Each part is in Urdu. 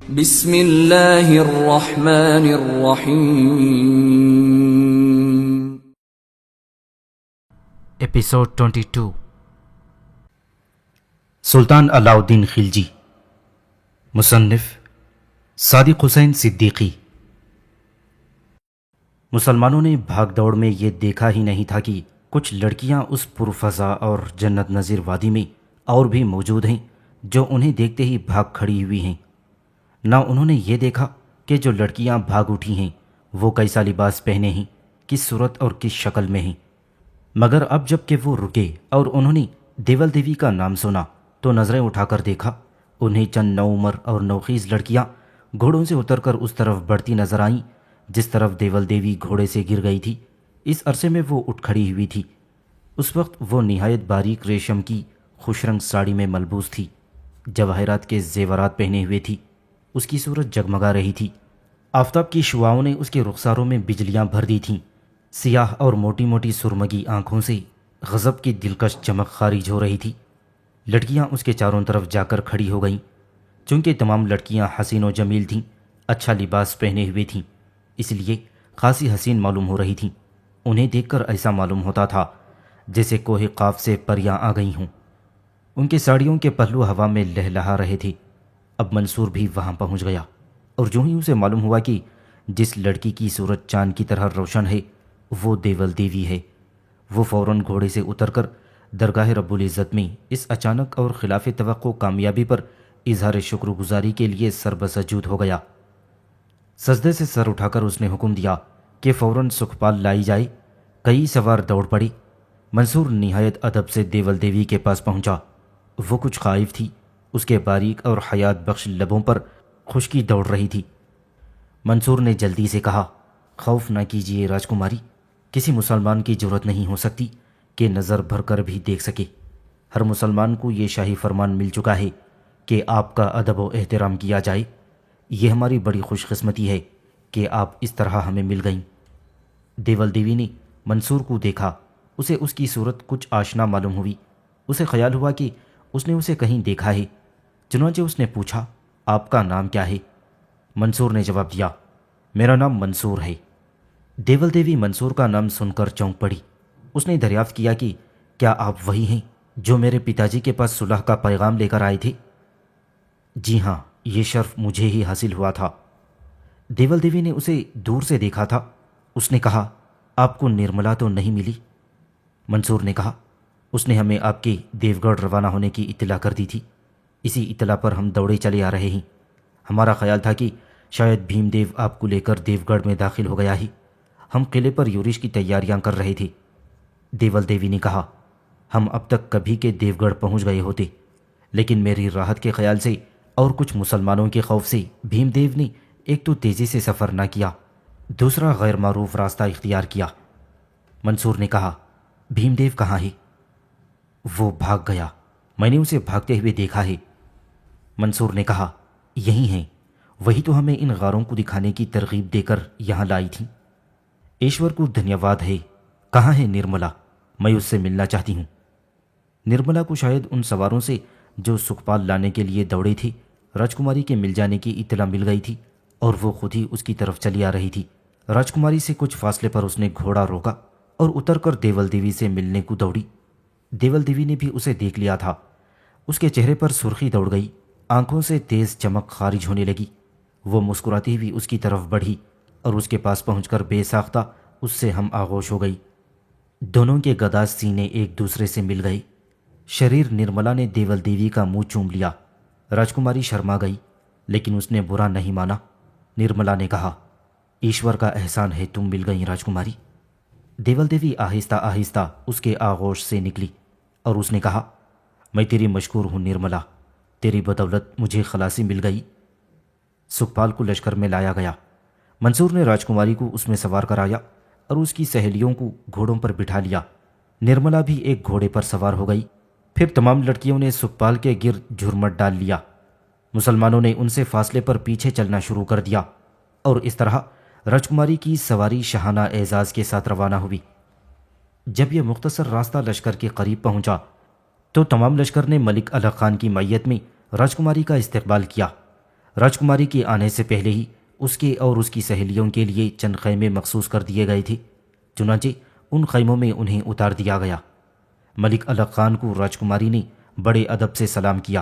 بسم اللہ الرحمن الرحیم۔ ایپیسوڈ 22۔ سلطان علاء الدین خلجی، مصنف صادق حسین صدیقی۔ مسلمانوں نے بھاگ دوڑ میں یہ دیکھا ہی نہیں تھا کہ کچھ لڑکیاں اس پرفضا اور جنت نظیر وادی میں اور بھی موجود ہیں جو انہیں دیکھتے ہی بھاگ کھڑی ہوئی ہیں۔ نہ انہوں نے یہ دیکھا کہ جو لڑکیاں بھاگ اٹھی ہیں وہ کیسا لباس پہنے ہیں، کس صورت اور کس شکل میں ہیں، مگر اب جب کہ وہ رکے اور انہوں نے دیول دیوی کا نام سنا تو نظریں اٹھا کر دیکھا، انہیں چند نوعمر اور نوخیز لڑکیاں گھوڑوں سے اتر کر اس طرف بڑھتی نظر آئیں جس طرف دیول دیوی گھوڑے سے گر گئی تھی۔ اس عرصے میں وہ اٹھ کھڑی ہوئی تھی۔ اس وقت وہ نہایت باریک ریشم کی خوش رنگ ساڑی میں ملبوس تھی، جواہرات کے زیورات پہنے ہوئے تھی۔ اس کی صورت جگمگا رہی تھی، آفتاب کی شعاؤں نے اس کے رخساروں میں بجلیاں بھر دی تھیں۔ سیاہ اور موٹی موٹی سرمگی آنکھوں سے غضب کی دلکش چمک خارج ہو رہی تھی۔ لڑکیاں اس کے چاروں طرف جا کر کھڑی ہو گئیں۔ چونکہ تمام لڑکیاں حسین و جمیل تھیں، اچھا لباس پہنے ہوئے تھیں، اس لیے خاصی حسین معلوم ہو رہی تھیں۔ انہیں دیکھ کر ایسا معلوم ہوتا تھا جیسے کوہ قاف سے پریاں آ گئی ہوں۔ ان کے ساڑیوں کے پہلو ہوا میں لہلہا رہے تھے۔ اب منصور بھی وہاں پہنچ گیا، اور جو ہی اسے معلوم ہوا کہ جس لڑکی کی صورت چاند کی طرح روشن ہے وہ دیول دیوی ہے، وہ فوراً گھوڑے سے اتر کر درگاہ رب العزت میں اس اچانک اور خلاف توقع کامیابی پر اظہار شکر گزاری کے لیے سر بسجود ہو گیا۔ سجدے سے سر اٹھا کر اس نے حکم دیا کہ فوراً سکھپال لائی جائے۔ کئی سوار دوڑ پڑے۔ منصور نہایت ادب سے دیول دیوی کے پاس پہنچا۔ وہ کچھ خائف تھی، اس کے باریک اور حیات بخش لبوں پر خشکی دوڑ رہی تھی۔ منصور نے جلدی سے کہا، خوف نہ کیجیے راجکماری، کسی مسلمان کی جرت نہیں ہو سکتی کہ نظر بھر کر بھی دیکھ سکے۔ ہر مسلمان کو یہ شاہی فرمان مل چکا ہے کہ آپ کا ادب و احترام کیا جائے۔ یہ ہماری بڑی خوش قسمتی ہے کہ آپ اس طرح ہمیں مل گئیں۔ دیول دیوی نے منصور کو دیکھا، اسے اس کی صورت کچھ آشنا معلوم ہوئی۔ اسے خیال ہوا کہ اس نے اسے کہیں دیکھا ہے، چنانچہ اس نے پوچھا، آپ کا نام کیا ہے؟ منصور نے جواب دیا، میرا نام منصور ہے۔ دیول دیوی منصور کا نام سن کر چونک پڑی۔ اس نے دریافت کیا کہ کیا آپ وہی ہیں جو میرے پتا جی کے پاس صلح کا پیغام لے کر آئے تھے؟ جی ہاں، یہ شرف مجھے ہی حاصل ہوا تھا۔ دیول دیوی نے اسے دور سے دیکھا تھا۔ اس نے کہا، آپ کو نرملا تو نہیں ملی؟ منصور نے کہا، اس نے ہمیں آپ کے دیوگڑھ روانہ ہونے کی اطلاع کر دی تھی، اسی اطلاع پر ہم دوڑے چلے آ رہے ہیں۔ ہمارا خیال تھا کہ شاید بھیم دیو آپ کو لے کر دیوگڑھ میں داخل ہو گیا ہے۔ ہم قلعے پر یورش کی تیاریاں کر رہے تھے۔ دیول دیوی نے کہا، ہم اب تک کبھی کے دیوگڑھ پہنچ گئے ہوتے، لیکن میری راحت کے خیال سے اور کچھ مسلمانوں کے خوف سے بھیم دیو نے ایک تو تیزی سے سفر نہ کیا، دوسرا غیر معروف راستہ اختیار کیا۔ منصور نے کہا، بھیم دیو کہاں ہے؟ وہ بھاگ گیا، میں نے اسے بھاگتے ہوئے دیکھا ہے۔ منصور نے کہا، یہی ہیں، وہی تو ہمیں ان غاروں کو دکھانے کی ترغیب دے کر یہاں لائی تھیں۔ ایشور کو دھنیہ واد ہے۔ کہاں ہے نرملا؟ میں اس سے ملنا چاہتی ہوں۔ نرملا کو شاید ان سواروں سے جو سکھپال لانے کے لیے دوڑے تھے راجکماری کے مل جانے کی اطلاع مل گئی تھی، اور وہ خود ہی اس کی طرف چلی آ رہی تھی۔ راجکماری سے کچھ فاصلے پر اس نے گھوڑا روکا اور اتر کر دیول دیوی سے ملنے کو دوڑی۔ دیول دیوی نے بھی اسے دیکھ لیا تھا۔ اس کے چہرے پر سرخی دوڑ گئی، آنکھوں سے تیز چمک خارج ہونے لگی۔ وہ مسکراتی ہوئی اس کی طرف بڑھی اور اس کے پاس پہنچ کر بے ساختہ اس سے ہم آغوش ہو گئی۔ دونوں کے گدا سینے ایک دوسرے سے مل گئے۔ شریر نرملا نے دیول دیوی کا منہ چوم لیا۔ راجکماری شرما گئی، لیکن اس نے برا نہیں مانا۔ نرملا نے کہا، ایشور کا احسان ہے تم مل گئیں راجکماری۔ دیول دیوی آہستہ آہستہ اس کے آغوش سے نکلی اور اس نے کہا، میں تیری مشکور ہوں نرملا، تیری بدولت مجھے خلاصی مل گئی۔ سکھپال کو لشکر میں لایا گیا۔ منصور نے راجکماری کو اس میں سوار کرایا اور اس کی سہیلیوں کو گھوڑوں پر بٹھا لیا۔ نرملا بھی ایک گھوڑے پر سوار ہو گئی۔ پھر تمام لڑکیوں نے سکھپال کے گرد جھرمٹ ڈال لیا۔ مسلمانوں نے ان سے فاصلے پر پیچھے چلنا شروع کر دیا، اور اس طرح راجکماری کی سواری شاہانہ اعزاز کے ساتھ روانہ ہوئی۔ جب یہ مختصر راستہ لشکر کے قریب پہنچا تو تمام لشکر نے ملک الغ خان کی معیت میں راجکماری کا استقبال کیا۔ راجکماری کے آنے سے پہلے ہی اس کے اور اس کی سہیلیوں کے لیے چند خیمے مخصوص کر دیے گئے تھے، چنانچہ ان خیموں میں انہیں اتار دیا گیا۔ ملک الغ خان کو راجکماری نے بڑے ادب سے سلام کیا۔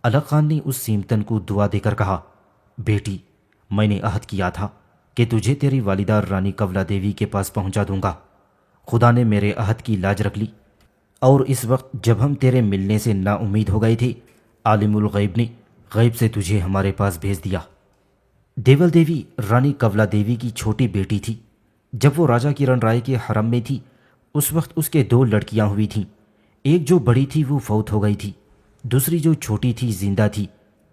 الغ خان نے اس سیمتن کو دعا دے کر کہا، بیٹی، میں نے عہد کیا تھا کہ تجھے تیری والدہ رانی کولا دیوی کے پاس پہنچا دوں گا۔ خدا نے میرے عہد کی لاج رکھ لی، اور اس وقت جب ہم تیرے ملنے سے نا امید ہو گئے تھے، عالم الغیب نے غیب سے تجھے ہمارے پاس بھیج دیا۔ دیول دیوی رانی کولا دیوی کی چھوٹی بیٹی تھی۔ جب وہ راجہ کرن رائے کے حرم میں تھی، اس وقت اس کے 2 لڑکیاں ہوئی تھیں۔ ایک جو بڑی تھی وہ فوت ہو گئی تھی، دوسری جو چھوٹی تھی زندہ تھی،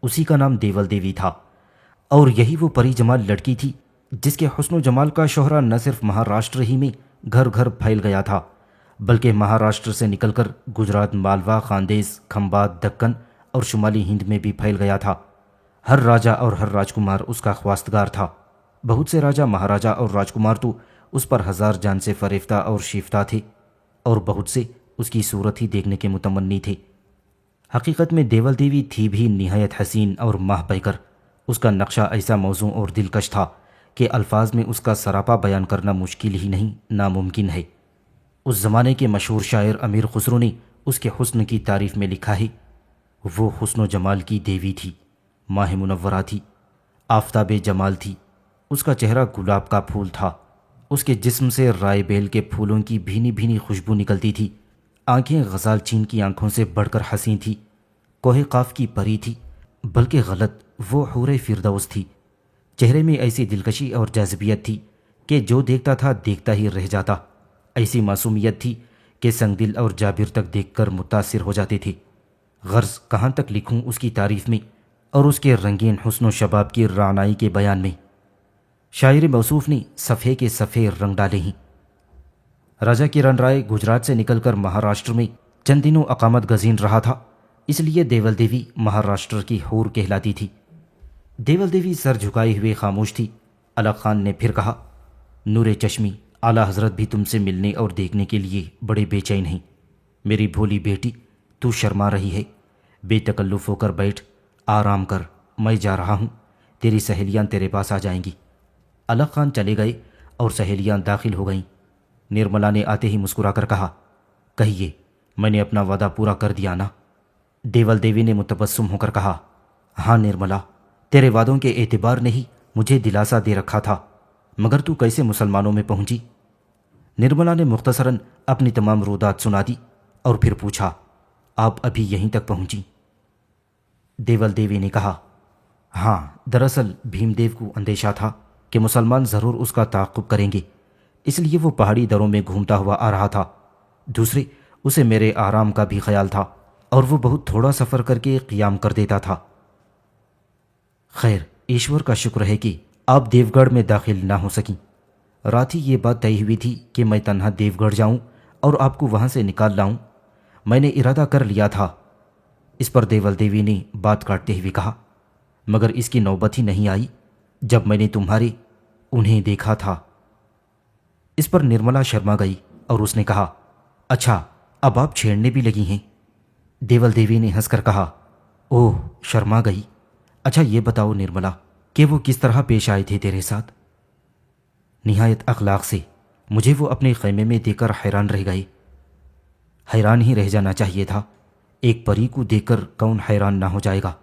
اسی کا نام دیول دیوی تھا، اور یہی وہ پری جمال لڑکی تھی جس کے حسن و جمال کا شہرہ نہ صرف مہاراشٹر ہی میں گھر گھر پھیل گیا تھا، بلکہ مہاراشٹر سے نکل کر گجرات، مالوا، خاندیز، کھمبات، دکن اور شمالی ہند میں بھی پھیل گیا تھا۔ ہر راجہ اور ہر راجکمار اس کا خواستگار تھا۔ بہت سے راجہ، مہاراجہ اور راجکمار تو اس پر ہزار جان سے فریفتہ اور شیفتہ تھے، اور بہت سے اس کی صورت ہی دیکھنے کے متمنی تھے۔ حقیقت میں دیول دیوی تھی بھی نہایت حسین اور ماہ پیکر۔ اس کا نقشہ ایسا موزوں اور دلکش تھا کہ الفاظ میں اس کا سراپا بیان کرنا مشکل ہی نہیں، ناممکن ہے۔ اس زمانے کے مشہور شاعر امیر خسرو نے اس کے حسن کی تعریف میں لکھا ہے، وہ حسن و جمال کی دیوی تھی، ماہ منورہ تھی، آفتاب جمال تھی، اس کا چہرہ گلاب کا پھول تھا، اس کے جسم سے رائے بیل کے پھولوں کی بھینی بھینی خوشبو نکلتی تھی، آنکھیں غزال چین کی آنکھوں سے بڑھ کر حسین تھی، کوہ قاف کی پری تھی، بلکہ غلط، وہ حور فردوس تھی۔ چہرے میں ایسی دلکشی اور جاذبیت تھی کہ جو دیکھتا تھا دیکھتا ہی رہ جاتا، ایسی معصومیت تھی کہ سنگ دل اور جابر تک دیکھ کر متاثر ہو جاتے تھے۔ غرض کہاں تک لکھوں اس کی تعریف میں اور اس کے رنگین حسن و شباب کی رعنائی کے بیان میں۔ شاعر موصوف نے صفحے کے صفحے رنگ ڈالے ہیں۔ راجہ کرن رائے گجرات سے نکل کر مہاراشٹر میں چند دنوں اقامت گزین رہا تھا، اس لیے دیول دیوی مہاراشٹر کی حور کہلاتی تھی۔ دیول دیوی سر جھکائے ہوئے خاموش تھی۔ الغ خان نے پھر کہا، نور چشمی، اعلیٰ حضرت بھی تم سے ملنے اور دیکھنے کے لیے بڑے بے چین ہیں۔ میری بھولی بیٹی، تو شرما رہی ہے، بے تکلف ہو کر بیٹھ، آرام کر، میں جا رہا ہوں، تیری سہیلیاں تیرے پاس آ جائیں گی۔ الغ خان چلے گئے اور سہیلیاں داخل ہو گئیں۔ نرملا نے آتے ہی مسکرا کر کہا، کہیے، میں نے اپنا وعدہ پورا کر دیا نا؟ دیول دیوی نے متبسم ہو کر کہا، ہاں نرملا، تیرے وعدوں کے اعتبار نے ہی مجھے دلاسا دے رکھا تھا، مگر تو کیسے مسلمانوں میں پہنچی؟ نرملا نے مختصراً اپنی تمام رودات سنا دی اور پھر پوچھا، آپ ابھی یہیں تک پہنچی؟ دیول دیوی نے کہا، ہاں، دراصل بھیم دیو کو اندیشہ تھا کہ مسلمان ضرور اس کا تعاقب کریں گے، اس لیے وہ پہاڑی دروں میں گھومتا ہوا آ رہا تھا۔ دوسرے، اسے میرے آرام کا بھی خیال تھا اور وہ بہت تھوڑا سفر کر کے قیام کر دیتا تھا۔ خیر، ایشور کا شکر ہے کہ آپ دیو گڑھ میں داخل نہ ہو سکیں۔ رات ہی یہ بات طے ہوئی تھی کہ میں تنہا دیو گڑھ جاؤں اور آپ کو وہاں سے نکال لاؤں۔ میں نے ارادہ کر لیا تھا۔ اس پر دیول دیوی نے بات کاٹتے ہوئے کہا، مگر اس کی نوبت ہی نہیں آئی جب میں نے انہیں دیکھا تھا۔ اس پر نرملا شرما گئی اور اس نے کہا، اچھا، اب آپ چھیڑنے بھی لگی ہیں؟ دیول دیوی نے ہنس کر کہا، اوہ، شرما گئی؟ اچھا یہ بتاؤ نرملا کہ وہ کس طرح پیش آئے تھے تیرے ساتھ؟ نہایت اخلاق سے، مجھے وہ اپنے خیمے میں دیکھ کر حیران رہ گئے۔ حیران ہی رہ جانا چاہیے تھا، ایک پری کو دیکھ کر کون حیران نہ ہو جائے گا۔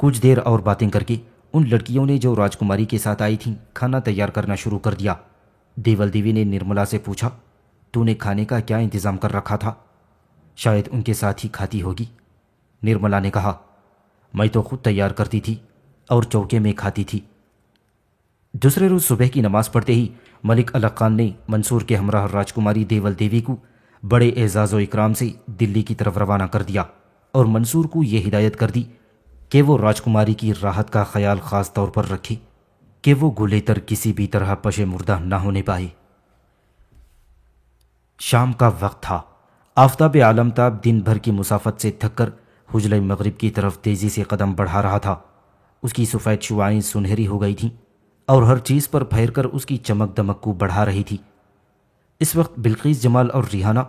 کچھ دیر اور باتیں کر کے ان لڑکیوں نے جو راجکماری کے ساتھ آئی تھیں کھانا تیار کرنا شروع کر دیا۔ دیول دیوی نے نرملا سے پوچھا، تو نے کھانے کا کیا انتظام کر رکھا تھا؟ شاید ان کے ساتھ ہی کھاتی ہوگی۔ نرملا نے کہا، میں تو خود تیار کرتی تھی اور چوکے میں کھاتی تھی۔ دوسرے روز صبح کی نماز پڑھتے ہی ملک الغ خان نے منصور کے ہمراہ راجکماری دیول دیوی کو بڑے اعزاز و اکرام سے دلی کی طرف روانہ کر دیا اور منصور کو یہ ہدایت کر دی کہ وہ راجکماری کی راحت کا خیال خاص طور پر رکھے کہ وہ گلیتر کسی بھی طرح پشے مردہ نہ ہونے پائے۔ شام کا وقت تھا۔ آفتاب عالمتاب دن بھر کی مسافت سے تھک کر حجلے مغرب کی طرف تیزی سے قدم بڑھا رہا تھا۔ اس کی سفید شعاعیں سنہری ہو گئی تھیں اور ہر چیز پر پھیر کر اس کی چمک دمک کو بڑھا رہی تھی۔ اس وقت بلقیس جمال اور ریحانہ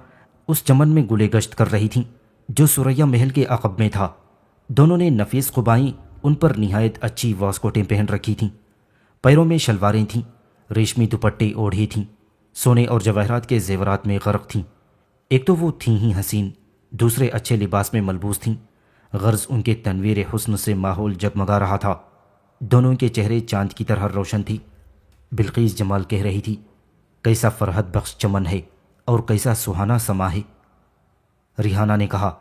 اس چمن میں گلے گشت کر رہی تھیں جو سریا محل کے عقب میں تھا۔ دونوں نے نفیس قبائیں ان پر نہایت اچھی واسکوٹیں پہن رکھی تھیں، پیروں میں شلواریں تھیں، ریشمی دوپٹے اوڑھے تھیں، سونے اور جواہرات کے زیورات میں غرق تھیں۔ ایک تو وہ تھیں ہی حسین، دوسرے اچھے لباس میں ملبوس تھیں، غرض ان کے تنویر حسن سے ماحول جگمگا رہا تھا۔ دونوں کے چہرے چاند کی طرح روشن تھی۔ بلقیس جمال کہہ رہی تھی، کیسا فرحت بخش چمن ہے اور کیسا سہانا سما ہے۔ ریحانہ نے کہا،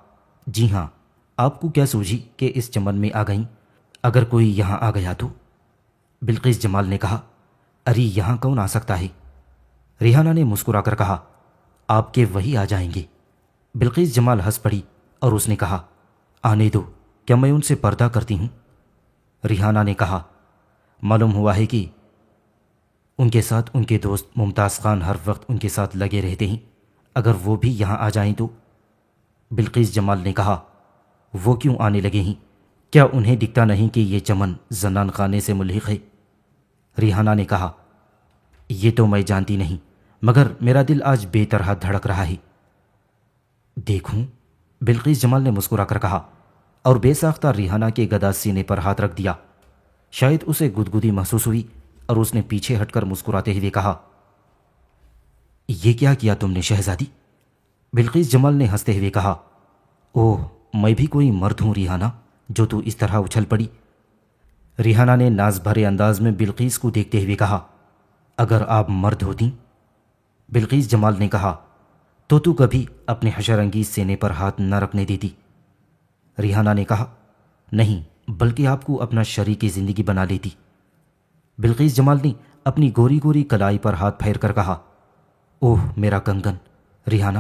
جی ہاں، آپ کو کیا سوجھی کہ اس چمن میں آ گئیں؟ اگر کوئی یہاں آ گیا تو؟ بلقیس جمال نے کہا، ارے یہاں کون آ سکتا ہے؟ ریحانہ نے مسکرا کر کہا، آپ کے وہی آ جائیں گے۔ بلقیس جمال ہنس پڑی اور اس نے کہا، آنے دو، کیا میں ان سے پردہ کرتی ہوں؟ ریحانہ نے کہا، معلوم ہوا ہے کہ ان کے ساتھ ان کے دوست ممتاز خان ہر وقت ان کے ساتھ لگے رہتے ہیں، اگر وہ بھی یہاں آ جائیں تو؟ بلقیس جمال نے کہا، وہ کیوں آنے لگے ہیں؟ کیا انہیں دکھتا نہیں کہ یہ چمن زنان خانے سے ملحق ہے؟ ریحانہ نے کہا، یہ تو میں جانتی نہیں، مگر میرا دل آج بے طرح دھڑک رہا ہے۔ دیکھوں؟ بلقیس جمال نے مسکرا کر کہا اور بے ساختہ ریحانہ کے گدا سینے پر ہاتھ رکھ دیا۔ شاید اسے گدگدی محسوس ہوئی اور اس نے پیچھے ہٹ کر مسکراتے ہوئے کہا، یہ کیا تم نے شہزادی؟ بلقیس جمال نے ہنستے ہوئے کہا، اوہ، میں بھی کوئی مرد ہوں ریحانہ، جو تو اس طرح اچھل پڑی۔ ریحانہ نے ناز بھرے انداز میں بلقیس کو دیکھتے ہوئے کہا، اگر آپ مرد ہوتی؟ بلقیس جمال نے کہا، تو کبھی اپنے حشر انگیز سینے پر ہاتھ نہ رکھنے دیتی۔ ریحانہ نے کہا، نہیں، بلکہ آپ کو اپنا شریک زندگی بنا لیتی۔ بلقیس جمال نے اپنی گوری گوری کلائی پر ہاتھ پھیر کر کہا، اوہ میرا کنگن، ریحانہ،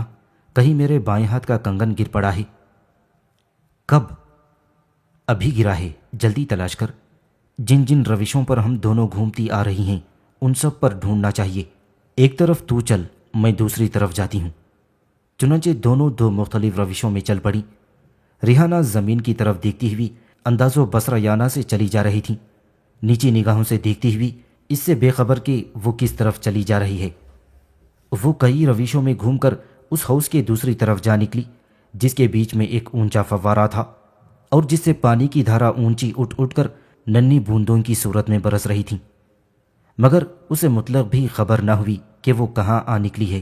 کہیں میرے بائیں ہاتھ کا کنگن گر پڑا ہے؟ کب؟ ابھی گرا ہے، جلدی تلاش کر۔ جن جن روشوں پر ہم دونوں گھومتی آ رہی ہیں ان سب پر ڈھونڈنا چاہیے۔ ایک طرف تو چل، میں دوسری طرف جاتی ہوں۔ چنانچہ دونوں دو مختلف روشوں میں چل پڑیں۔ ریحانہ زمین کی طرف دیکھتی ہوئی انداز و بصریانہ سے چلی جا رہی تھیں، نیچی نگاہوں سے دیکھتی ہوئی اس سے بے خبر کہ وہ کس طرف چلی جا رہی ہے۔ وہ کئی روشوں میں گھوم کر اس ہاؤس کے دوسری طرف جا نکلی، جس کے بیچ میں ایک اونچا فوارہ تھا اور جس سے پانی کی دھارا اونچی اٹھ اٹھ کر ننھی بوندوں کی صورت میں برس رہی تھیں، مگر اسے مطلق بھی خبر نہ ہوئی کہ وہ کہاں آ نکلی ہے۔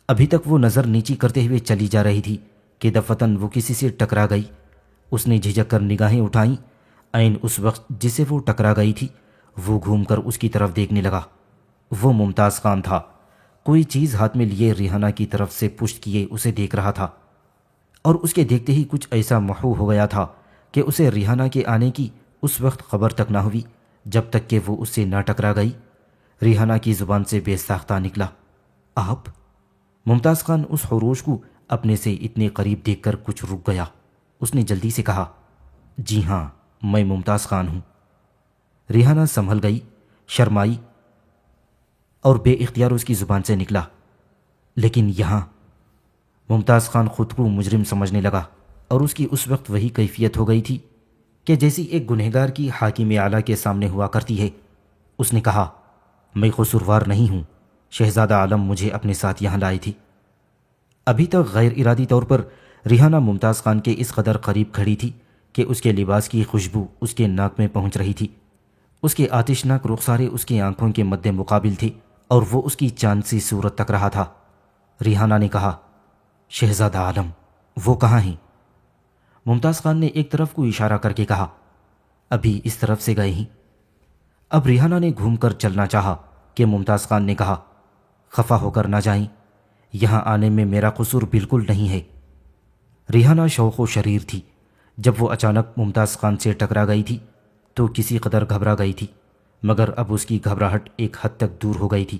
ابھی تک وہ نظر نیچی کرتے ہوئے چلی جا رہی تھی کہ دفتن وہ کسی سے ٹکرا گئی۔ اس نے جھجک کر نگاہیں اٹھائیں۔ عین اس وقت جسے وہ ٹکرا گئی تھی وہ گھوم کر اس کی طرف دیکھنے لگا۔ وہ ممتاز خان تھا، کوئی چیز ہاتھ میں لیے ریحانہ کی طرف سے پشت کیے اسے دیکھ رہا تھا، اور اس کے دیکھتے ہی کچھ ایسا محو ہو گیا تھا کہ اسے ریحانہ کے آنے کی اس وقت خبر تک نہ ہوئی جب تک کہ وہ اس سے نہ ٹکرا گئی۔ ریحانہ کی زبان سے بے ساختہ نکلا، آپ؟ ممتاز خان اس خروش کو اپنے سے اتنے قریب دیکھ کر کچھ رک گیا۔ اس نے جلدی سے کہا، جی ہاں، میں ممتاز خان ہوں۔ ریحانہ سنبھل گئی، شرمائی، اور بے اختیار اس کی زبان سے نکلا، لیکن یہاں؟ ممتاز خان خود کو مجرم سمجھنے لگا اور اس کی اس وقت وہی کیفیت ہو گئی تھی کہ جیسی ایک گنہگار کی حاکم اعلیٰ کے سامنے ہوا کرتی ہے۔ اس نے کہا، میں قصوروار نہیں ہوں، شہزادہ عالم مجھے اپنے ساتھ یہاں لائے تھے۔ ابھی تک غیر ارادی طور پر ریحانہ ممتاز خان کے اس قدر قریب کھڑی تھی کہ اس کے لباس کی خوشبو اس کے ناک میں پہنچ رہی تھی۔ اس کے آتشناک رخسارے اس کی آنکھوں کے مد مقابل تھے اور وہ اس کی چاند سی صورت تک رہا تھا۔ ریحانہ نے کہا، شہزادہ عالم، وہ کہاں ہیں؟ ممتاز خان نے ایک طرف کو اشارہ کر کے کہا، ابھی اس طرف سے گئے ہیں۔ اب ریحانہ نے گھوم کر چلنا چاہا کہ ممتاز خان نے کہا، خفا ہو کر نہ جائیں، یہاں آنے میں میرا قصور بالکل نہیں ہے۔ ریحانہ شوق و شریر تھی۔ جب وہ اچانک ممتاز خان سے ٹکرا گئی تھی تو کسی قدر گھبرا گئی تھی، مگر اب اس کی گھبراہٹ ایک حد تک دور ہو گئی تھی۔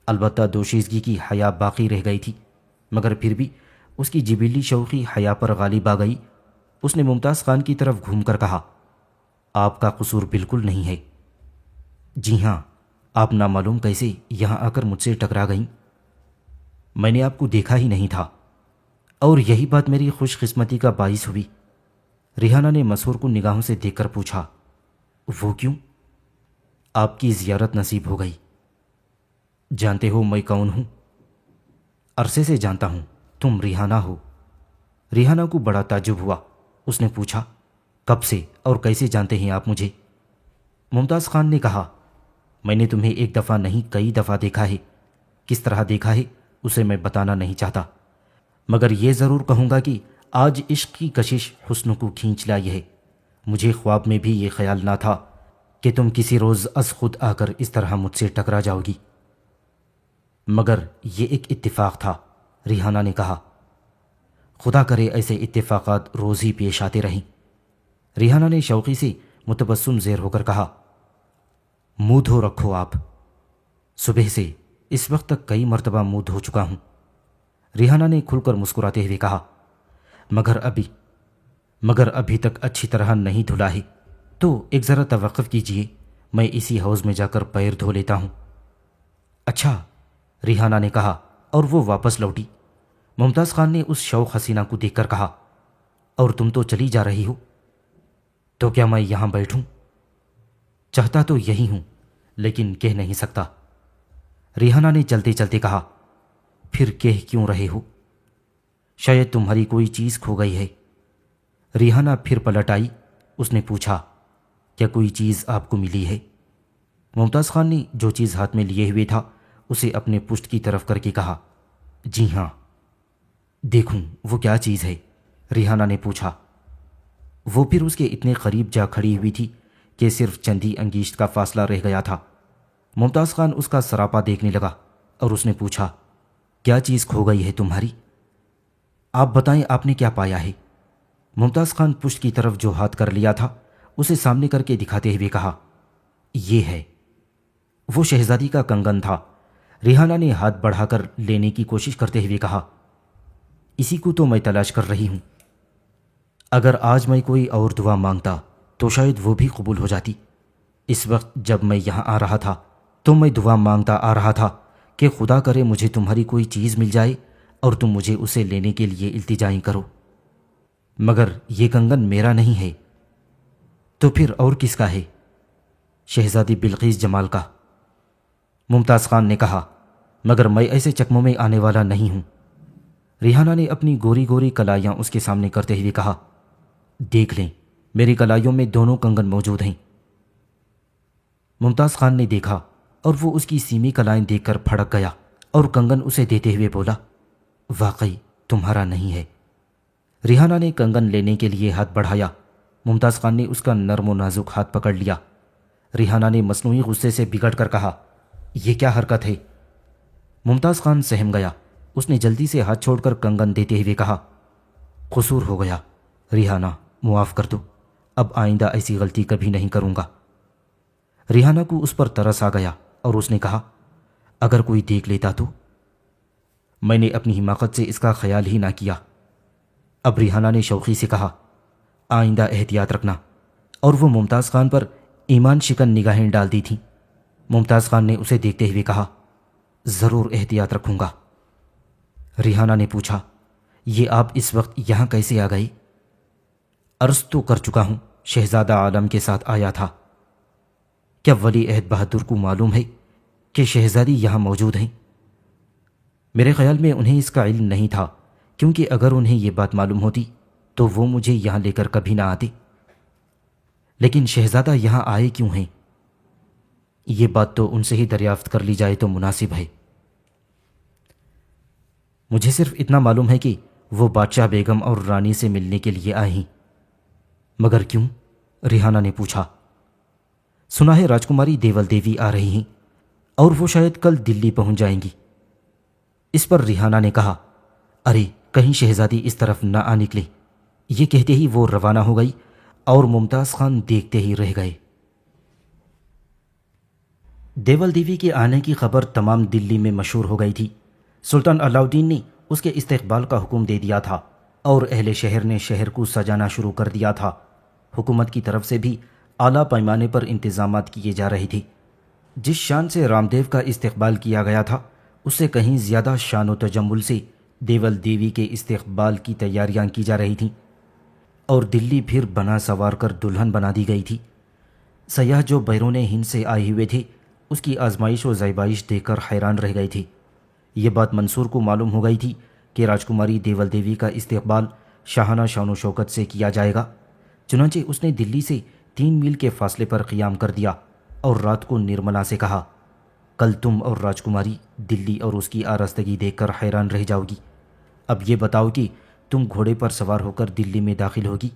البتہ دوشیزگی کی حیا باقی رہ گئی تھی، مگر پھر بھی اس کی جبلی شوقی حیا پر غالب آ گئی۔ اس نے ممتاز خان کی طرف گھوم کر کہا، آپ کا قصور بالکل نہیں ہے۔ جی ہاں، آپ نامعلوم کیسے یہاں آ کر مجھ سے ٹکرا گئیں؟ میں نے آپ کو دیکھا ہی نہیں تھا، اور یہی بات میری خوش قسمتی کا باعث ہوئی۔ ریحانہ نے مسحور کو نگاہوں سے دیکھ کر پوچھا، وہ کیوں؟ آپ کی زیارت نصیب ہو گئی۔ جانتے ہو میں کون ہوں؟ عرصے سے جانتا ہوں، تم ریحانہ ہو۔ ریحانہ کو بڑا تعجب ہوا۔ اس نے پوچھا، کب سے اور کیسے جانتے ہیں آپ مجھے؟ ممتاز خان نے کہا، میں نے تمہیں ایک دفعہ نہیں کئی دفعہ دیکھا ہے۔ کس طرح دیکھا ہے اسے میں بتانا نہیں چاہتا، مگر یہ ضرور کہوں گا کہ آج عشق کی کشش حسن کو کھینچ لائی ہے۔ مجھے خواب میں بھی یہ خیال نہ تھا کہ تم کسی روز از خود آ کر اس طرح مجھ سے ٹکرا جاؤ گی، مگر یہ ایک اتفاق تھا، ریحانہ نے کہا۔ خدا کرے ایسے اتفاقات روز ہی پیش آتے رہیں، ریحانہ نے شوقی سے متبسم زیر ہو کر کہا۔ منہ دھو رکھو آپ، صبح سے اس وقت تک کئی مرتبہ منہ دھو چکا ہوں، ریحانہ نے کھل کر مسکراتے ہوئے کہا۔ مگر ابھی تک اچھی طرح نہیں دھلا ہے، تو ایک ذرا توقف کیجیے، میں اسی حوض میں جا کر پیر دھو لیتا ہوں۔ اچھا، ریحانہ نے کہا اور وہ واپس لوٹی۔ ممتاز خان نے اس شوق حسینہ کو دیکھ کر کہا، اور تم تو چلی جا رہی ہو، تو کیا میں یہاں بیٹھوں؟ چاہتا تو یہی ہوں لیکن کہہ نہیں سکتا، ریحانہ نے چلتے چلتے کہا۔ پھر کہہ کیوں رہے ہو؟ شاید تمہاری کوئی چیز کھو گئی ہے۔ ریحانہ پھر پلٹ آئی، اس نے پوچھا، کیا کوئی چیز آپ کو ملی ہے؟ ممتاز خان نے جو چیز ہاتھ میں لیے ہوئے تھا اسے اپنے پشت کی طرف کر کے کہا، جی ہاں۔ دیکھوں وہ کیا چیز ہے؟ ریحانہ نے پوچھا۔ وہ پھر اس کے اتنے قریب جا کھڑی ہوئی تھی کہ صرف چندی انگشت کا فاصلہ رہ گیا تھا۔ ممتاز خان اس کا سراپا دیکھنے لگا اور اس نے پوچھا، کیا چیز کھو گئی ہے تمہاری؟ آپ بتائیں، آپ نے کیا پایا ہے؟ ممتاز خان پشت کی طرف جو ہاتھ کر لیا تھا اسے سامنے کر کے دکھاتے ہوئے کہا، یہ ہے۔ وہ شہزادی کا کنگن تھا۔ ریحانہ نے ہاتھ بڑھا کر لینے کی کوشش کرتے ہوئے کہا، اسی کو تو میں تلاش کر رہی ہوں۔ اگر آج میں کوئی اور دعا مانگتا تو شاید وہ بھی قبول ہو جاتی۔ اس وقت جب میں یہاں آ رہا تھا تو میں دعا مانگتا آ رہا تھا کہ خدا کرے مجھے تمہاری کوئی چیز مل جائے اور تم مجھے اسے لینے کے لیے التجائیں کرو، مگر یہ کنگن میرا نہیں ہے، تو پھر اور کس کا ہے؟ شہزادی بلقیس جمال کا، ممتاز خان نے کہا، مگر میں ایسے چکموں میں آنے والا نہیں ہوں۔ ریحانہ نے اپنی گوری گوری کلائیاں اس کے سامنے کرتے ہوئے کہا، دیکھ لیں، میری کلائیوں میں دونوں کنگن موجود ہیں۔ ممتاز خان نے دیکھا اور وہ اس کی سیمی کلائیں دیکھ کر پھڑک گیا اور کنگن اسے دیتے ہوئے بولا، واقعی تمہارا نہیں ہے۔ ریحانہ نے کنگن لینے کے لیے ہاتھ بڑھایا، ممتاز خان نے اس کا نرم و نازک ہاتھ پکڑ لیا۔ ریحانہ نے مصنوعی غصے سے بگڑ کر کہا، یہ کیا حرکت ہے؟ ممتاز خان سہم گیا، اس نے جلدی سے ہاتھ چھوڑ کر کنگن دیتے ہوئے کہا، قصور ہو گیا ریحانہ، معاف کر دو، اب آئندہ ایسی غلطی کبھی نہیں کروں گا۔ ریحانہ کو اس پر ترس آ گیا اور اس نے کہا، اگر کوئی دیکھ لیتا تو؟ میں نے اپنی حماقت سے اس کا خیال ہی نہ کیا۔ اب ریحانہ نے شوقی سے کہا، آئندہ احتیاط رکھنا، اور وہ ممتاز خان پر ایمان شکن نگاہیں ڈال دی تھیں۔ ممتاز خان نے اسے دیکھتے ہوئے کہا، ضرور احتیاط رکھوں گا۔ ریحانہ نے پوچھا، یہ آپ اس وقت یہاں کیسے آ گئی؟ عرض تو کر چکا ہوں، شہزادہ عالم کے ساتھ آیا تھا۔ کیا ولی عہد بہادر کو معلوم ہے کہ شہزادی یہاں موجود ہیں؟ میرے خیال میں انہیں اس کا علم نہیں تھا، کیونکہ اگر انہیں یہ بات معلوم ہوتی تو وہ مجھے یہاں لے کر کبھی نہ آتے۔ لیکن شہزادہ یہاں آئے کیوں ہیں؟ یہ بات تو ان سے ہی دریافت کر لی جائے تو مناسب ہے۔ مجھے صرف اتنا معلوم ہے کہ وہ بادشاہ بیگم اور رانی سے ملنے کے لیے آئے ہیں۔ مگر کیوں؟ ریحانہ نے پوچھا۔ سنا ہے راجکماری دیول دیوی آ رہی ہیں اور وہ شاید کل دلی پہنچ جائیں گی۔ اس پر ریحانہ نے کہا، ارے کہیں شہزادی اس طرف نہ آ نکلے۔ یہ کہتے ہی وہ روانہ ہو گئی اور ممتاز خان دیکھتے ہی رہ گئے۔ دیول دیوی کے آنے کی خبر تمام دلی میں مشہور ہو گئی تھی۔ سلطان علاء الدین نے اس کے استقبال کا حکم دے دیا تھا اور اہل شہر نے شہر کو سجانا شروع کر دیا تھا۔ حکومت کی طرف سے بھی اعلیٰ پیمانے پر انتظامات کیے جا رہے تھے۔ جس شان سے رام دیو کا استقبال کیا گیا تھا اس سے کہیں زیادہ شان و تجمل سے دیول دیوی کے استقبال کی تیاریاں کی جا رہی تھیں، اور دلی پھر بنا سوار کر دلہن بنا دی گئی تھی۔ سیاح جو بیرون ہند سے آئے ہوئے تھے اس کی آزمائش و زیبائش دیکھ کر حیران رہ گئے تھے۔ یہ بات منصور کو معلوم ہو گئی تھی کہ راجکماری دیول دیوی کا استقبال شاہانہ شان و شوکت سے کیا جائے گا۔ چنانچہ اس نے دلی سے 3 میل کے فاصلے پر قیام کر دیا اور رات کو نرملا سے کہا، کل تم اور راجکماری دلی اور اس کی آراستگی دیکھ کر حیران رہ جاؤ گی۔ اب یہ بتاؤ کہ تم گھوڑے پر سوار ہو کر دلی میں داخل ہوگی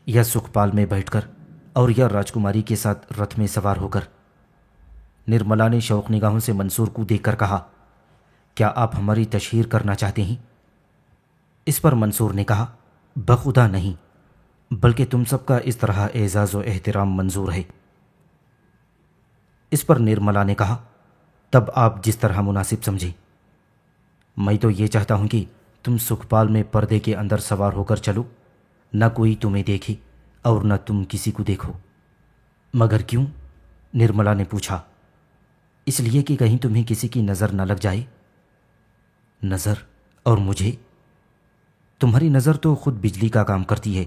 یا سکھپال میں بیٹھ کر، اور یا راجکماری کے ساتھ رتھ میں سوار ہو کر؟ نرملا نے شوق نگاہوں سے منصور کو دیکھ کر کہا، کیا آپ ہماری تشہیر کرنا چاہتے ہیں؟ اس پر منصور نے کہا، بخدا نہیں، بلکہ تم سب کا اس طرح اعزاز و احترام منظور ہے۔ اس پر نرملا نے کہا، تب آپ جس طرح مناسب سمجھیں۔ میں تو یہ چاہتا ہوں کہ تم سکھپال میں پردے کے اندر سوار ہو کر چلو، نہ کوئی تمہیں دیکھے اور نہ تم کسی کو دیکھو۔ مگر کیوں؟ نرملا نے پوچھا۔ اس لیے کہ کہیں تمہیں کسی کی نظر نہ لگ جائے۔ نظر؟ اور مجھے؟ تمہاری نظر تو خود بجلی کا کام کرتی ہے،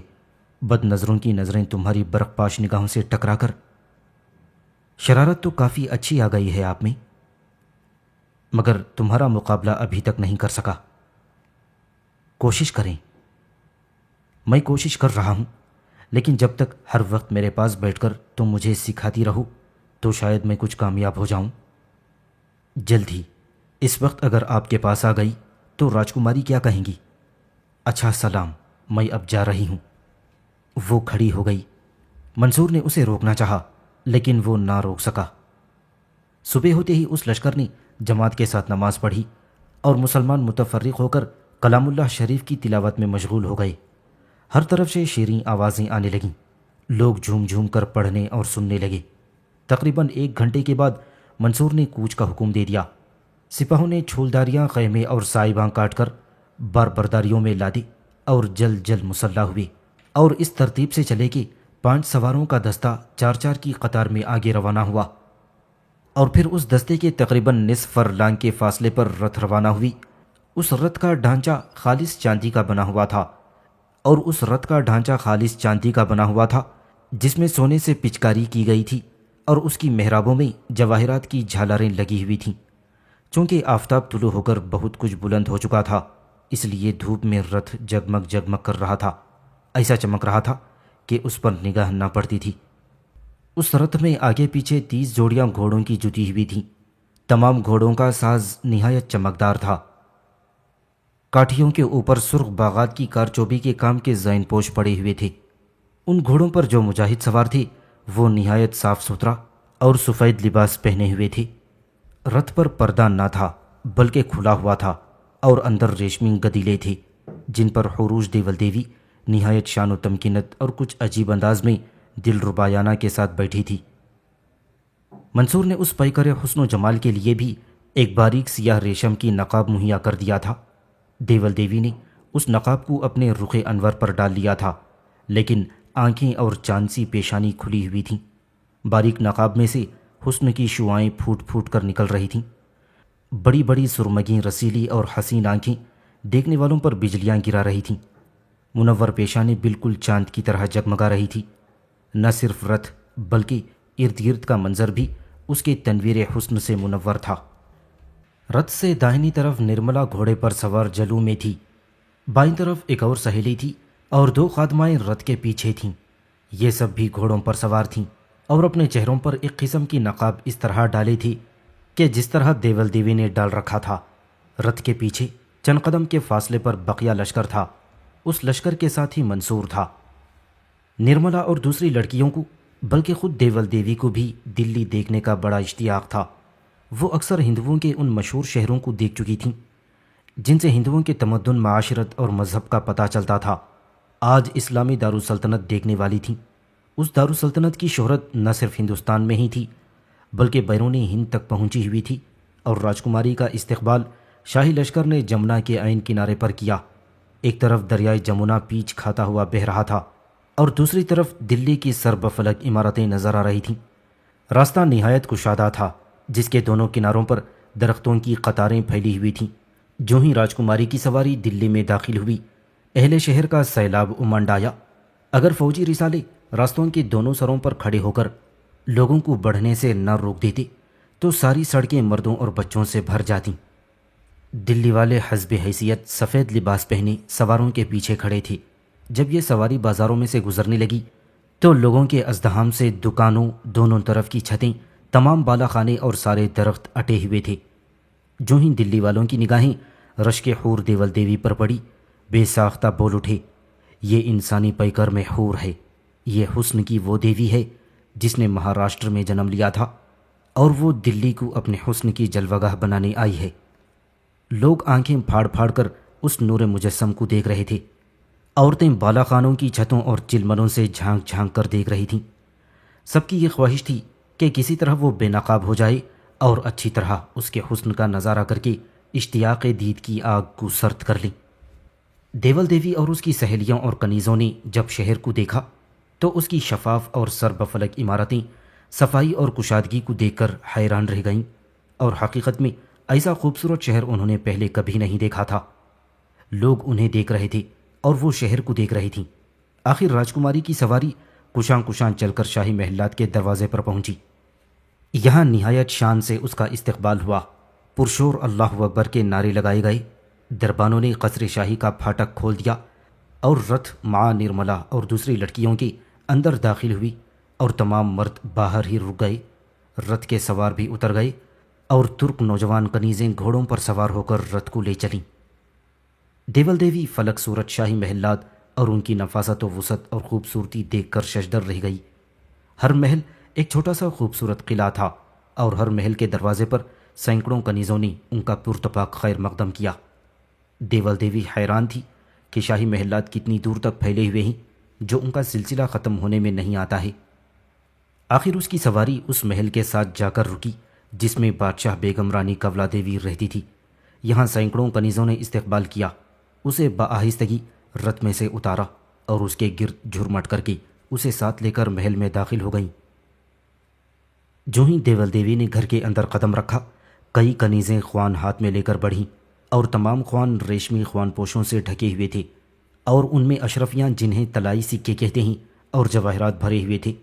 بد نظروں کی نظریں تمہاری برق پاش نگاہوں سے ٹکرا کر۔ شرارت تو کافی اچھی آ گئی ہے آپ میں، مگر تمہارا مقابلہ ابھی تک نہیں کر سکا۔ کوشش کریں۔ میں کوشش کر رہا ہوں، لیکن جب تک ہر وقت میرے پاس بیٹھ کر تم مجھے سکھاتی رہو تو شاید میں کچھ کامیاب ہو جاؤں۔ جلد ہی اس وقت اگر آپ کے پاس آ گئی تو راجکماری کیا کہیں گی؟ اچھا سلام، میں اب جا رہی ہوں۔ وہ کھڑی ہو گئی۔ منصور نے اسے روکنا چاہا لیکن وہ نہ روک سکا۔ صبح ہوتے ہی اس لشکر نے جماعت کے ساتھ نماز پڑھی اور مسلمان متفرق ہو کر کلام اللہ شریف کی تلاوت میں مشغول ہو گئے۔ ہر طرف سے شیریں آوازیں آنے لگیں، لوگ جھوم جھوم کر پڑھنے اور سننے لگے۔ تقریباً 1 گھنٹے کے بعد منصور نے کوچ کا حکم دے دیا۔ سپاہوں نے چھولداریاں، خیمے اور سائباں کاٹ کر بار برداریوں میں لادے اور جلد جلد مسلح ہوئے، اور اس ترتیب سے چلے کہ 5 سواروں کا دستہ 4 کی قطار میں آگے روانہ ہوا، اور پھر اس دستے کے تقریباً نصف فرلانگ کے فاصلے پر رتھ روانہ ہوئی۔ اس رتھ کا ڈھانچہ خالص چاندی کا بنا ہوا تھا، جس میں سونے سے پچکاری کی گئی تھی اور اس کی محرابوں میں جواہرات کی جھالریں لگی ہوئی تھیں۔ چونکہ آفتاب طلوع ہو کر بہت کچھ بلند ہو چکا تھا، اس لیے دھوپ میں رتھ جگمگ جگمگ کر رہا تھا، ایسا چمک رہا تھا کہ اس پر نگاہ نہ پڑتی تھی۔ اس رتھ میں آگے پیچھے 30 جوڑیاں گھوڑوں کی جتی ہوئی تھیں۔ تمام گھوڑوں کا ساز نہایت چمکدار تھا۔ کاٹھیوں کے اوپر سرخ باغات کی کارچوبی کے کام کے زین پوش پڑے ہوئے تھے۔ ان گھوڑوں پر جو مجاہد سوار تھے وہ نہایت صاف ستھرا اور سفید لباس پہنے ہوئے تھے۔ رتھ پر پردہ نہ تھا بلکہ کھلا ہوا تھا، اور اندر ریشمی گدیلے تھے جن پر حروج دیول دیوی نہایت شان و تمکینت اور کچھ عجیب انداز میں دل ربایانہ کے ساتھ بیٹھی تھی۔ منصور نے اس پیکر حسن و جمال کے لیے بھی ایک باریک سیاہ ریشم کی نقاب مہیا کر دیا تھا۔ دیول دیوی نے اس نقاب کو اپنے رخ انور پر ڈال لیا تھا، لیکن آنکھیں اور چاندسی پیشانی کھلی ہوئی تھیں۔ باریک نقاب میں سے حسن کی شعاعیں پھوٹ پھوٹ کر نکل رہی تھیں۔ بڑی بڑی سرمگیں رسیلی اور حسین آنکھیں دیکھنے والوں پر بجلیاں گرا رہی تھیں۔ منور پیشانی بالکل چاند کی طرح جگمگا رہی تھی۔ نہ صرف رتھ بلکہ ارد گرد کا منظر بھی اس کے تنویر حسن سے منور تھا۔ رتھ سے داہنی طرف نرملا گھوڑے پر سوار جلو میں تھی، بائیں طرف ایک اور سہیلی تھی اور 2 خادمائیں رتھ کے پیچھے تھیں۔ یہ سب بھی گھوڑوں پر سوار تھیں اور اپنے چہروں پر ایک قسم کی نقاب اس طرح ڈالی تھی کہ جس طرح دیول دیوی نے ڈال رکھا تھا۔ رتھ کے پیچھے چند قدم کے فاصلے پر بقیہ لشکر تھا، اس لشکر کے ساتھ ہی منصور تھا۔ نرملا اور دوسری لڑکیوں کو، بلکہ خود دیول دیوی کو بھی دلی دیکھنے کا بڑا اشتیاق تھا۔ وہ اکثر ہندوؤں کے ان مشہور شہروں کو دیکھ چکی تھیں جن سے ہندوؤں کے تمدن، معاشرت اور مذہب کا پتہ چلتا تھا۔ آج اسلامی دارالسلطنت دیکھنے والی تھیں۔ اس دارالسلطنت کی شہرت نہ صرف ہندوستان میں ہی تھی بلکہ بیرون ہند تک پہنچی ہوئی تھی، اور راجکماری کا استقبال شاہی لشکر نے جمنا کے عین کنارے پر کیا۔ ایک طرف دریائے جمنا پیچ کھاتا ہوا بہہ رہا تھا اور دوسری طرف دلی کی سربفلک عمارتیں نظر آ رہی تھیں۔ راستہ نہایت کشادہ تھا جس کے دونوں کناروں پر درختوں کی قطاریں پھیلی ہوئی تھیں۔ جو ہی راجکماری کی سواری دلی میں داخل ہوئی، اہل شہر کا سیلاب امنڈ آیا۔ اگر فوجی رسالے راستوں کے دونوں سروں پر کھڑے ہو کر لوگوں کو بڑھنے سے نہ روک دیتے تو ساری سڑکیں مردوں اور بچوں سے بھر جاتیں۔ دلی والے حسب حیثیت سفید لباس پہنے سواروں کے پیچھے کھڑے تھے۔ جب یہ سواری بازاروں میں سے گزرنے لگی تو لوگوں کے ازدحام سے دکانوں، دونوں طرف کی چھتیں، تمام بالا خانے اور سارے درخت اٹے ہوئے تھے۔ جو ہی دلی والوں کی نگاہیں رشک حور دیول دیوی پر پڑی، بے ساختہ بول اٹھے، یہ انسانی پیکر میں حور ہے، یہ حسن کی وہ دیوی ہے جس نے مہاراشٹر میں جنم لیا تھا اور وہ دلی کو اپنے حسن کی جلوگاہ بنانے آئی ہے۔ لوگ آنکھیں پھاڑ پھاڑ کر اس نور مجسم کو دیکھ رہے تھے۔ عورتیں بالا خانوں کی چھتوں اور چلمنوں سے جھانک جھانک کر دیکھ رہی تھیں۔ سب کی یہ خواہش تھی کہ کسی طرح وہ بے نقاب ہو جائے اور اچھی طرح اس کے حسن کا نظارہ کر کے اشتیاق دید کی آگ کو سرد کر لیں۔ دیول دیوی اور اس کی سہیلیوں اور کنیزوں نے جب شہر کو دیکھا تو اس کی شفاف اور سر بفلک عمارتیں، صفائی اور کشادگی کو دیکھ کر حیران رہ گئیں، اور حقیقت میں ایسا خوبصورت شہر انہوں نے پہلے کبھی نہیں دیکھا تھا۔ لوگ انہیں دیکھ رہے تھے اور وہ شہر کو دیکھ رہی تھیں۔ آخر راجکماری کی سواری کشاں کشاں چل کر شاہی محلات کے دروازے پر پہنچی۔ یہاں نہایت شان سے اس کا استقبال ہوا۔ پرشور اللہ اکبر کے نعرے لگائے گئے۔ دربانوں نے قصر شاہی کا پھاٹک کھول دیا اور رتھ ماں نرملا اور دوسری لڑکیوں کے اندر داخل ہوئی، اور تمام مرد باہر ہی رک گئے۔ رتھ کے سوار بھی اتر گئے اور ترک نوجوان کنیزیں گھوڑوں پر سوار ہو کر رتھ کو لے چلیں۔ دیول دیوی فلک صورت شاہی محلات اور ان کی نفاست و وسعت اور خوبصورتی دیکھ کر ششدر رہ گئی۔ ہر محل ایک چھوٹا سا خوبصورت قلعہ تھا، اور ہر محل کے دروازے پر سینکڑوں کنیزوں نے ان کا پرتپاک خیر مقدم کیا۔ دیول دیوی حیران تھی کہ شاہی محلات کتنی دور تک پھیلے ہوئے ہیں، جو ان کا سلسلہ ختم ہونے میں نہیں آتا ہے۔ آخر اس کی سواری اس محل کے ساتھ جا کر رکی جس میں بادشاہ بیگم رانی کولا دیوی رہتی تھی۔ یہاں سینکڑوں کنیزوں نے استقبال کیا، اسے بآہستگی رتھ میں سے اتارا اور اس کے گرد جھرمٹ کر کے اسے ساتھ لے کر محل میں داخل ہو گئیں۔ جو ہی دیول دیوی نے گھر کے اندر قدم رکھا، کئی کنیزیں خوان ہاتھ میں لے کر بڑھیں، اور تمام خوان ریشمی خوان پوشوں سے ڈھکے ہوئے تھے، اور ان میں اشرفیاں جنہیں طلائی سکے کہتے ہیں اور جواہرات بھرے ہوئے تھے۔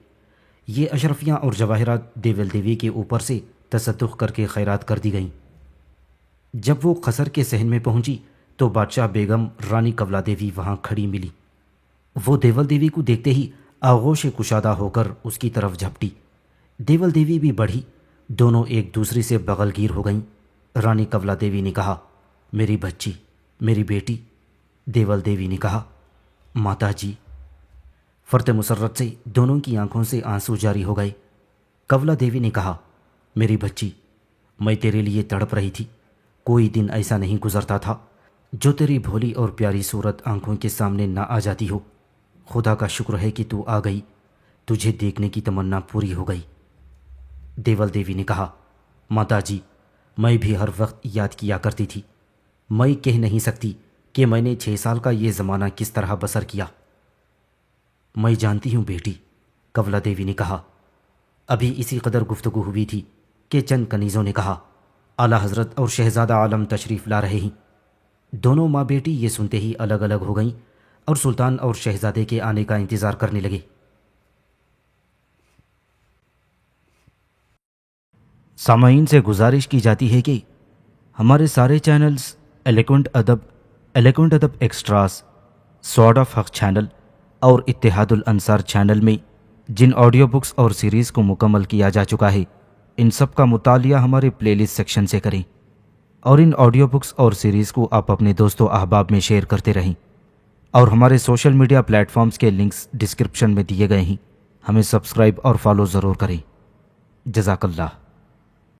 یہ اشرفیاں اور جواہرات دیول دیوی کے اوپر سے تصدق کر کے خیرات کر دی گئیں۔ جب وہ قصر کے صحن میں پہنچی تو بادشاہ بیگم رانی کولا دیوی وہاں کھڑی ملی۔ وہ دیول دیوی کو دیکھتے ہی آغوش کشادہ ہو کر اس کی طرف جھپٹی۔ دیول دیوی بھی بڑھی، دونوں ایک دوسرے سے بغل گیر ہو گئیں۔ رانی کولا دیوی نے کہا، میری بچی، میری بیٹی۔ دیول دیوی نے کہا، ماتا جی۔ فرط مسرت سے دونوں کی آنکھوں سے آنسو جاری ہو گئے۔ کولا دیوی نے کہا، میری بچی، میں تیرے لیے تڑپ رہی تھی۔ کوئی دن ایسا نہیں گزرتا تھا جو تیری بھولی اور پیاری صورت آنکھوں کے سامنے نہ آ جاتی ہو۔ خدا کا شکر ہے کہ تو آ گئی، تجھے دیکھنے کی تمنا پوری ہو گئی۔ دیول دیوی نے کہا، ماتا جی، میں بھی ہر وقت یاد کیا کرتی تھی۔ میں کہہ نہیں سکتی کہ میں نے 6 سال کا یہ زمانہ کس طرح بسر کیا۔ میں جانتی ہوں بیٹی، کولا دیوی نے کہا۔ ابھی اسی قدر گفتگو ہوئی تھی کہ چند کنیزوں نے کہا، اعلیٰ حضرت اور شہزادہ عالم تشریف لا رہے ہیں۔ دونوں ماں بیٹی یہ سنتے ہی الگ الگ ہو گئیں اور سلطان اور شہزادے کے آنے کا انتظار کرنے لگے۔ سامعین سے گزارش کی جاتی ہے کہ ہمارے سارے چینلز ایلیکونٹ ادب ایکسٹراز، سوارڈ آف حق چینل اور اتحاد الانصار چینل میں جن آڈیو بکس اور سیریز کو مکمل کیا جا چکا ہے، ان سب کا مطالعہ ہمارے پلے لسٹ سیکشن سے کریں، اور ان آڈیو بکس اور سیریز کو آپ اپنے دوست و احباب میں شیئر کرتے رہیں، اور ہمارے سوشل میڈیا پلیٹ فارمز کے لنکس ڈسکرپشن میں دیے گئے ہیں۔ ہمیں سبسکرائب اور فالو ضرور کریں۔ جزاک اللہ۔